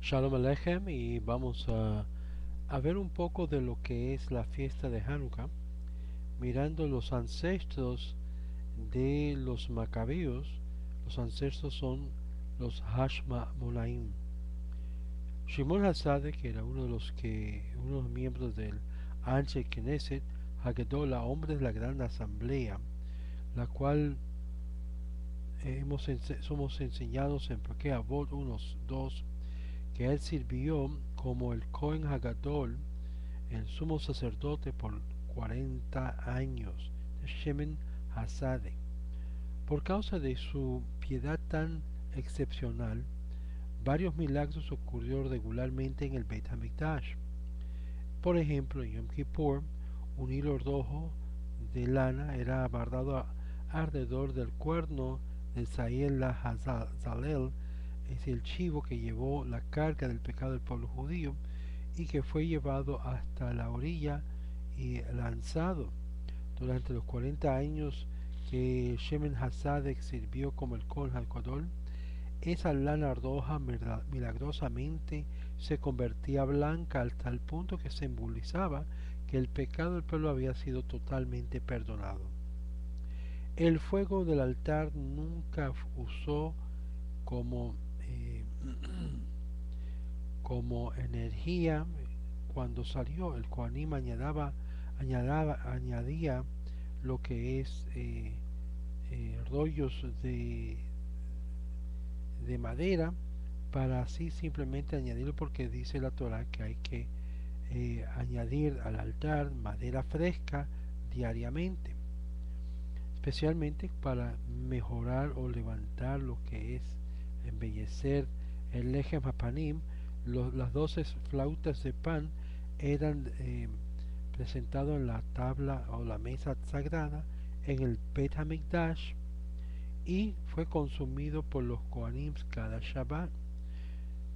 Shalom Aleichem y vamos a ver un poco de lo que es la fiesta de Hanukkah, mirando los ancestros de los macabeos. Los ancestros son los Hashmonaim. Shimon Hassade, que era uno de los miembros del Anshe Knesset, Haggadah, hombre de la gran asamblea, la cual somos enseñados en Pirkei Avot 1:2 que él sirvió como el Cohen Hagadol, el sumo sacerdote, por 40 años, de Shemen Hassade. Por causa de su piedad tan excepcional, varios milagros ocurrieron regularmente en el Beit HaMikdash. Por ejemplo, en Yom Kippur, un hilo rojo de lana era abardado alrededor del cuerno de Zahel la Hazalel, es el chivo que llevó la carga del pecado del pueblo judío y que fue llevado hasta la orilla y lanzado. Durante los 40 años que Shemen Hasadek sirvió como el Kohen HaGadol, esa lana roja milagrosamente se convertía blanca hasta el punto que simbolizaba que el pecado del pueblo había sido totalmente perdonado. El fuego del altar nunca usó como, como energía. Cuando salió, el Kohanim añadía lo que es rollos de madera para así simplemente añadirlo, porque dice la Torah que hay que añadir al altar madera fresca diariamente, especialmente para mejorar o levantar lo que es embellecer el Lechem Hapanim. Las 12 flautas de pan eran presentadas en la tabla o la mesa sagrada en el Beit HaMikdash y fue consumido por los Kohanim cada Shabbat.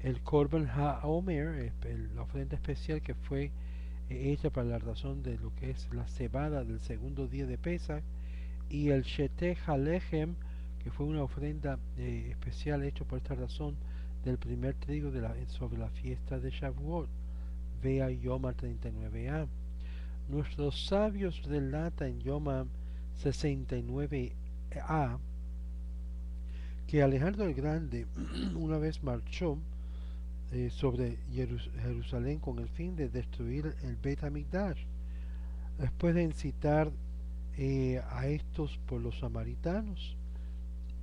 El Korban HaOmer, la ofrenda especial que fue hecha para la razón de lo que es la cebada del segundo día de Pesach, y el Sheteh HaLechem, que fue una ofrenda especial hecha por esta razón del primer trigo sobre la fiesta de Shavuot. Vea Yoma 39a. Nuestros sabios relatan en Yoma 69a que Alejandro el Grande una vez marchó sobre Jerusalén con el fin de destruir el Beit HaMikdash. Después de incitar a estos por los samaritanos,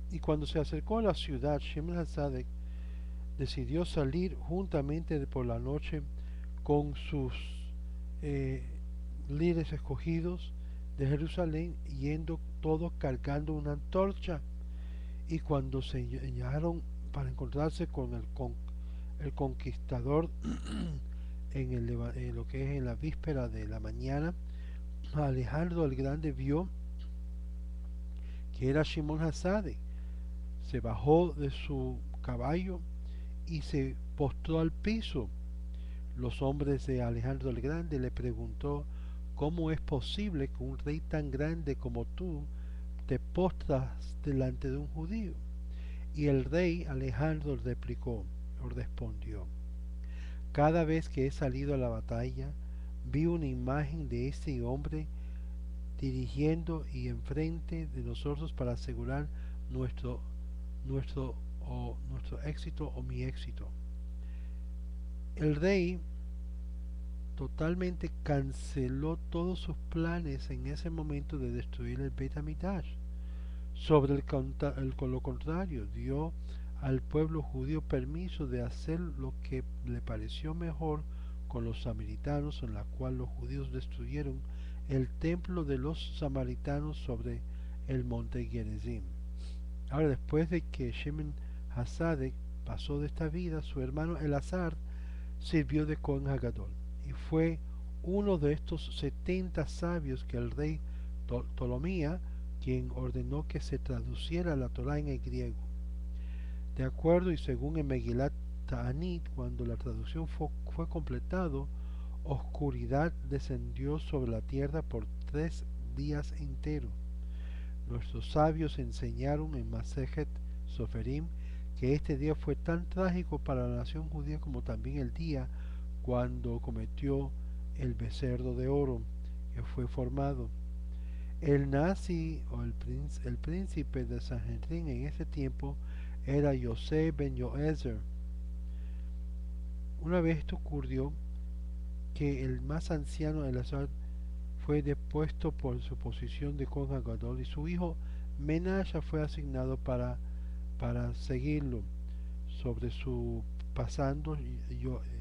y cuando se acercó a la ciudad, Shemen Hasadek decidió salir juntamente por la noche con sus eh, líderes escogidos de Jerusalén, yendo todos cargando una antorcha. Y cuando se llegaron para encontrarse con el conquistador en lo que es en la víspera de la mañana, Alejandro el Grande vio que era Shimon Hassade. Se bajó de su caballo y se postró al piso. Los hombres de Alejandro el Grande le preguntó: ¿cómo es posible que un rey tan grande como tú te postras delante de un judío? Y el rey Alejandro replicó o respondió: cada vez que he salido a la batalla, vi una imagen de este hombre dirigiendo y enfrente de nosotros para asegurar nuestro, nuestro éxito o mi éxito. El rey totalmente canceló todos sus planes en ese momento de destruir el Beit HaMikdash. Con lo contrario, dio al pueblo judío permiso de hacer lo que le pareció mejor con los samaritanos, en la cual los judíos destruyeron el templo de los samaritanos sobre el monte Gerizim. Ahora, después de que Shemen Hasadek pasó de esta vida, su hermano Elazar sirvió de Cohen Hagadol y fue uno de estos 70 sabios que el rey Ptolomía, quien ordenó que se traduciera la Torá en el griego. De acuerdo y según el Megilat Ta'anit, cuando la traducción fue completado, oscuridad descendió sobre la tierra por 3 días enteros. Nuestros sabios enseñaron en Masejet Soferim que este día fue tan trágico para la nación judía como también el día cuando cometió el becerro de oro que fue formado. El nazi o el príncipe de Sanhedrin en ese tiempo era Yosef ben Yoezer. Una vez esto ocurrió que el más anciano Elazar fue depuesto por su posición de Kohen Gadol y su hijo Menasha fue asignado para seguirlo. Sobre su pasando,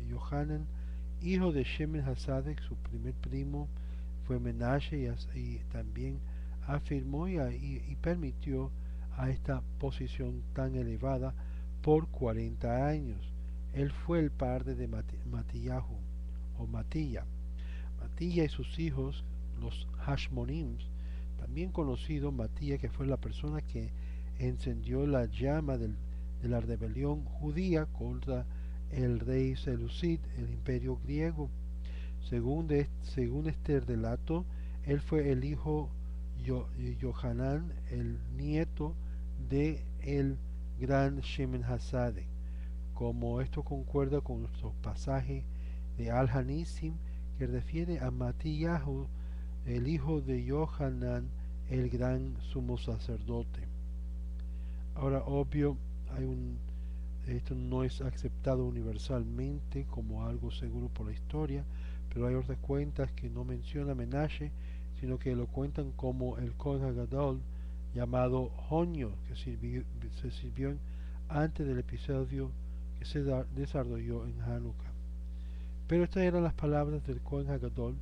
Yohanan, hijo de Shemen Hasadek, su primer primo, fue Menashe y también afirmó y permitió a esta posición tan elevada por 40 años. Él fue el padre de Matillahu o Matilla. Matilla y sus hijos, los Hashmonims, también conocido Matilla, que fue la persona que encendió la llama de la rebelión judía contra el rey Seleucid, el imperio griego. Según este relato, él fue el hijo Yohanan, el nieto de el gran Shemen Hasadek. Como esto concuerda con nuestro pasaje de Al-Hanisim que refiere a Matillahu, el hijo de Yohanan, el gran sumo sacerdote. Ahora, obvio, esto no es aceptado universalmente como algo seguro por la historia, pero hay otras cuentas que no menciona Menashe, sino que lo cuentan como el Kohen Hagadol llamado Jonio, que se sirvió antes del episodio que se desarrolló en Hanukkah. Pero estas eran las palabras del Kohen Hagadol,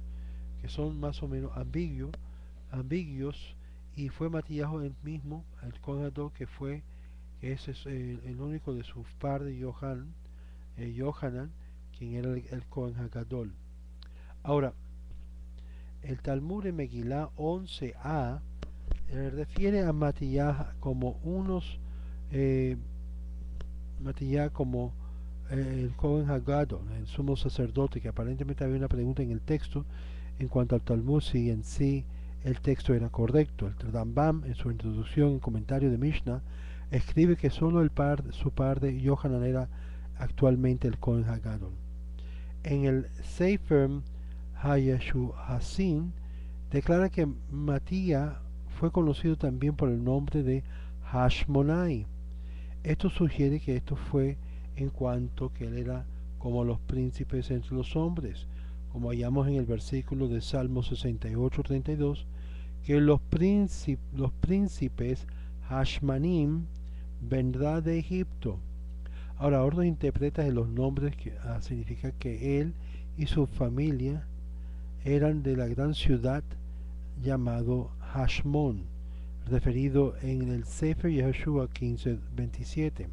que son más o menos ambiguos, y fue Matillahu el mismo, el Kohen Hagadol, que ese es el único de sus padres, Yohanan, quien era el Kohen Hagadol. Ahora, el Talmud en Megilá 11a refiere a Matillah como Matillah como el Kohen Hagadol, el sumo sacerdote, que aparentemente había una pregunta en el texto en cuanto al Talmud, si en sí el texto era correcto. El Rambam, en su introducción en comentario de Mishnah, escribe que solo su padre Yohanan era actualmente el Kohen Hagadol. En el Sefer Hayeshuasin declara que Matías fue conocido también por el nombre de Hashmonai. Esto sugiere que esto fue en cuanto que él era como los príncipes entre los hombres, como hallamos en el versículo de Salmo 68:32, que los príncipes Hashmanim vendrá de Egipto. Ahora, otros interpretan de los nombres que significa que él y su familia eran de la gran ciudad llamado Hashmon, referido en el Sefer Yehoshua 15:27.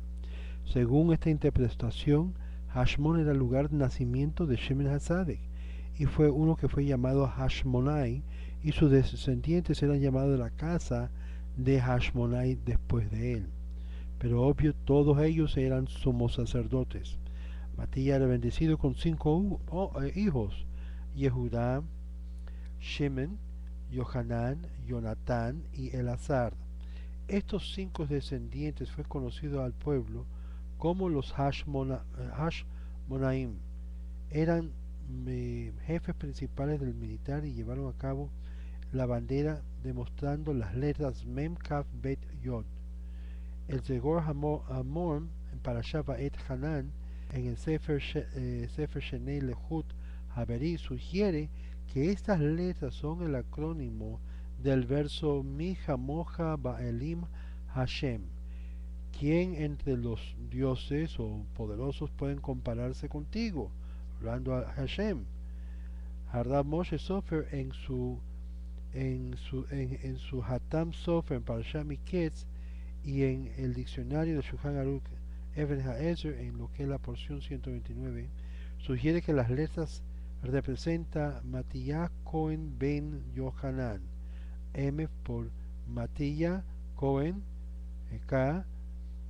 Según esta interpretación, Hashmon era el lugar de nacimiento de Shemen Hasadek y fue uno que fue llamado Hashmonai, y sus descendientes eran llamados de la casa de Hashmonai después de él. Pero obvio, todos ellos eran sumos sacerdotes. Matías era bendecido con 5 hijos: Yehudá, Shemen, Yohanan, Jonatán y Elazar. Estos 5 descendientes fue conocido al pueblo como los Hashmonaim. Eran jefes principales del militar y llevaron a cabo la bandera demostrando las letras Mem Kaf Bet Yod. El Zegor Hamor en Parashat Va'et Hanan en el Sefer Shenei Lehut Haveri sugiere que estas letras son el acrónimo del verso Mi Hamoja Ba'elim Hashem. ¿Quién entre los dioses o poderosos pueden compararse contigo? Hablando a Hashem. Hardab Moshe Sofer en su Hatam Sofer en Parashat Miketz y en el diccionario de Shulchan Aruch Even HaEzer en lo que es la porción 129 sugiere que las letras representa Matías Cohen ben Yohanan, M por Matías Cohen, K,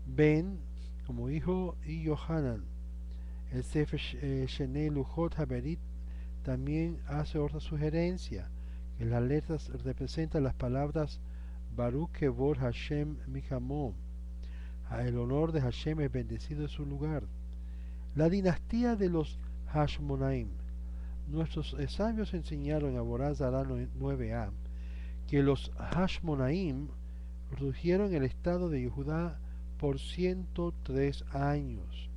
Ben como hijo y Yohanan. El Sefer Shenei Luchot Haberit también hace otra sugerencia, que las letras representan las palabras Baruch Kevod Hashem Mihamo. El honor de Hashem es bendecido en su lugar. La dinastía de los Hashmonaim. Nuestros sabios enseñaron a Borá Zará 9a que los Hashmonaim rugieron el estado de Judá por 103 años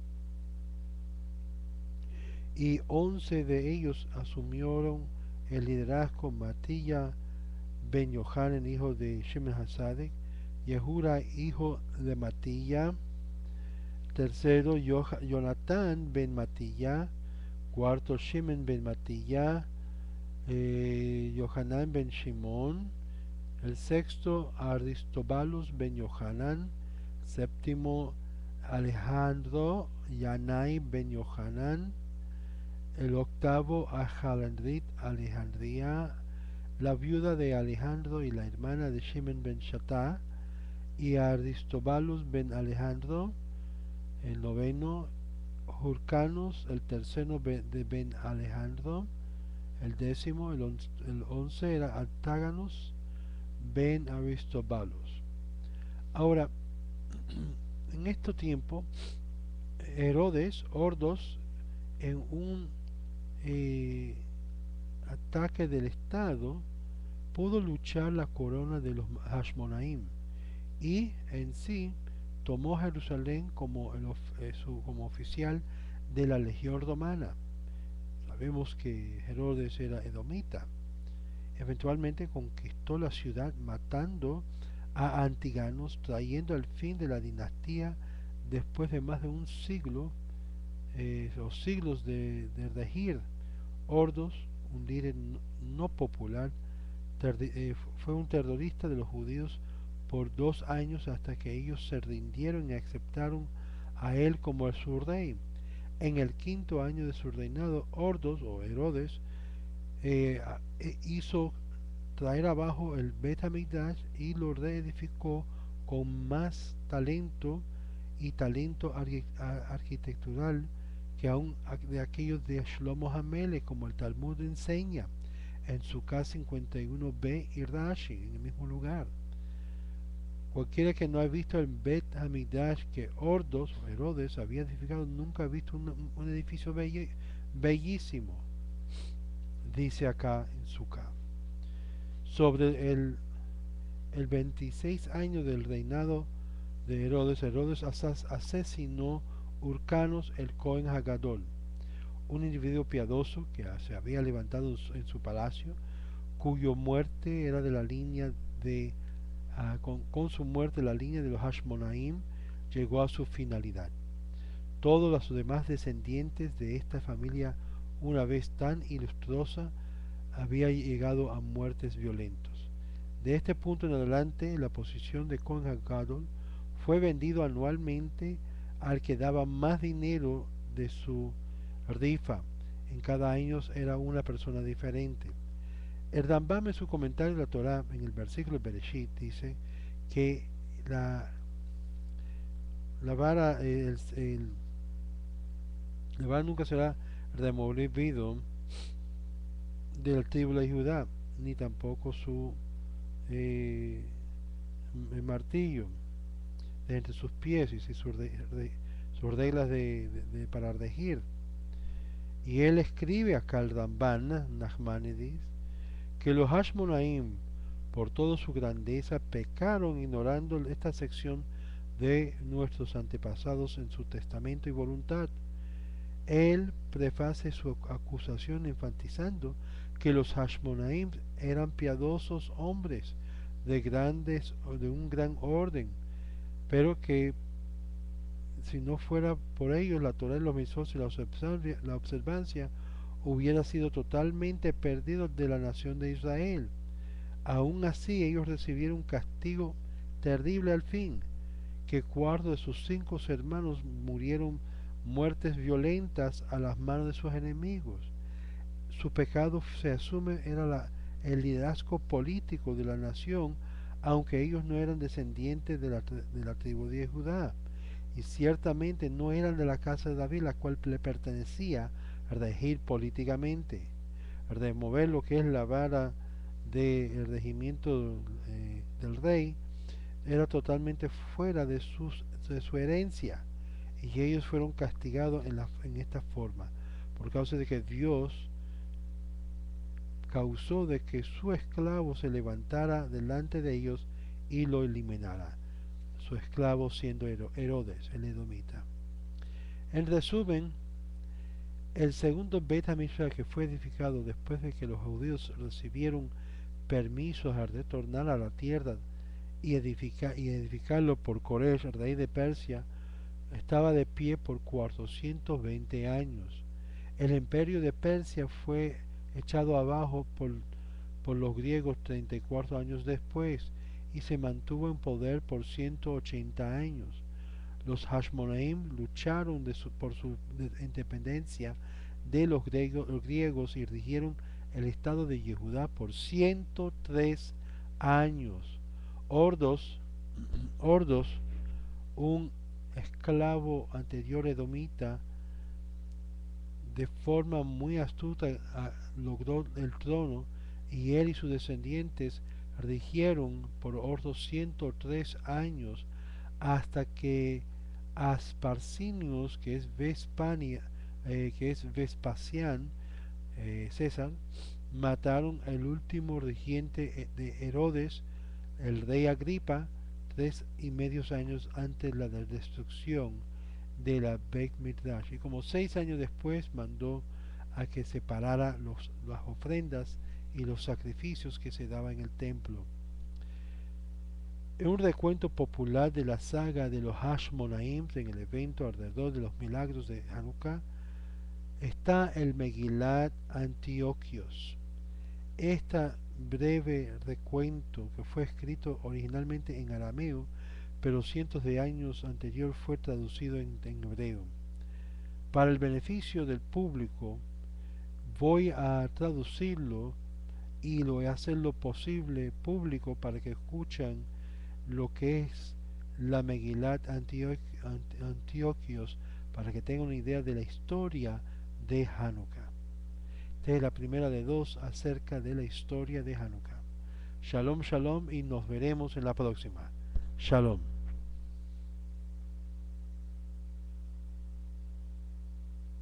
y 11 de ellos asumieron el liderazgo: Matilla ben Yohanan, hijo de Shimon Hasadek; Yehura, hijo de Matilla; tercero, Jonatán ben Matilla; cuarto, Shimon ben Matilla; Yohanan ben Shimón; el sexto, Aristobalus ben Yohanan; séptimo, Alejandro Yanai ben Yohanan; el octavo, Ajalandrit Alejandría, la viuda de Alejandro y la hermana de Shimon ben Shattá; y Aristobalus ben Alejandro; el noveno, Hurcanos, el tercero de ben Alejandro; el décimo, el once era Antágonos ben Aristobalus. Ahora, en este tiempo, Herodes, Ordos, en un ataque del Estado, pudo luchar la corona de los Hashmonaim y en sí tomó Jerusalén como, como oficial de la legión romana. Sabemos que Herodes era edomita. Eventualmente conquistó la ciudad matando a Antiganos, trayendo el fin de la dinastía después de más de un siglo o siglos de regir. Ordos, un líder no popular, fue un terrorista de los judíos por 2 años hasta que ellos se rindieron y aceptaron a él como su rey. En el quinto año de su reinado, Ordos o Herodes hizo traer abajo el Bet HaMikdash y lo reedificó con más talento y talento arquitectural que aún de aquellos de Shlomo HaMelech, como el Talmud enseña en su K51b y Rashi, en el mismo lugar. Cualquiera que no ha visto el Bet HaMikdash que Ordos o Herodes había edificado nunca ha visto un edificio bellísimo, dice acá en su K. Sobre el 26 años del reinado de Herodes, Herodes asesinó Hurcanos el Cohen Hagadol, un individuo piadoso que se había levantado en su palacio, cuyo muerte era de la línea de con su muerte la línea de los Hashmonaim llegó a su finalidad. Todos los demás descendientes de esta familia, una vez tan ilustrosa, había llegado a muertes violentos. De este punto en adelante, la posición de Cohen Hagadol fue vendido anualmente al que daba más dinero de su rifa. En cada año era una persona diferente. El Rambam en su comentario de la Torá, en el versículo de Bereshit, dice que la vara, la vara nunca será removido del tribu de Judá, ni tampoco su martillo de entre sus pies y sus reglas para regir. Y él escribe acá al Ramban Nachmanides que los Hashmonaim, por toda su grandeza, pecaron ignorando esta sección de nuestros antepasados en su testamento y voluntad. Él preface su acusación enfatizando que los Hashmonaim eran piadosos hombres de un gran orden, pero que si no fuera por ellos la Torá, los mitzvot y la observancia hubiera sido totalmente perdido de la nación de Israel. Aún así ellos recibieron un castigo terrible al fin, que 4 de sus 5 hermanos murieron muertes violentas a las manos de sus enemigos. Su pecado, se asume, era el liderazgo político de la nación, aunque ellos no eran descendientes de la tribu de Judá, y ciertamente no eran de la casa de David, la cual le pertenecía regir políticamente. Remover lo que es la vara del regimiento del rey era totalmente fuera de sus de su herencia. Y ellos fueron castigados en esta forma, por causa de que Dios causó de que su esclavo se levantara delante de ellos y lo eliminara. Su esclavo siendo Herodes, el edomita. En resumen, el segundo Beit HaMikdash que fue edificado después de que los judíos recibieron permisos a retornar a la tierra y edificarlo por Koresh, rey de Persia, estaba de pie por 420 años. El imperio de Persia fue echado abajo por los griegos 34 años después y se mantuvo en poder por 180 años. Los Hashmonaim lucharon por su independencia de los griegos y dirigieron el estado de Yehudá por 103 años. Ordos, un esclavo anterior edomita, de forma muy astuta logró el trono y él y sus descendientes rigieron por otros 103 años hasta que Asparcinius, que es Vespasián, César, mataron al último regente de Herodes, el rey Agripa, 3 y medio años antes de la destrucción de la Beit Midrash, y como 6 años después mandó a que separara las ofrendas y los sacrificios que se daban en el templo. En un recuento popular de la saga de los Hashmonaim en el evento alrededor de los milagros de Hanukkah está el Megillat Antiochios. Este breve recuento, que fue escrito originalmente en arameo, pero cientos de años anterior fue traducido en hebreo. Para el beneficio del público, voy a traducirlo y lo voy a hacer lo posible público para que escuchen lo que es la Megillat Antiochios, para que tengan una idea de la historia de Hanukkah. Esta es la primera de dos acerca de la historia de Hanukkah. Shalom, shalom, y nos veremos en la próxima. Shalom.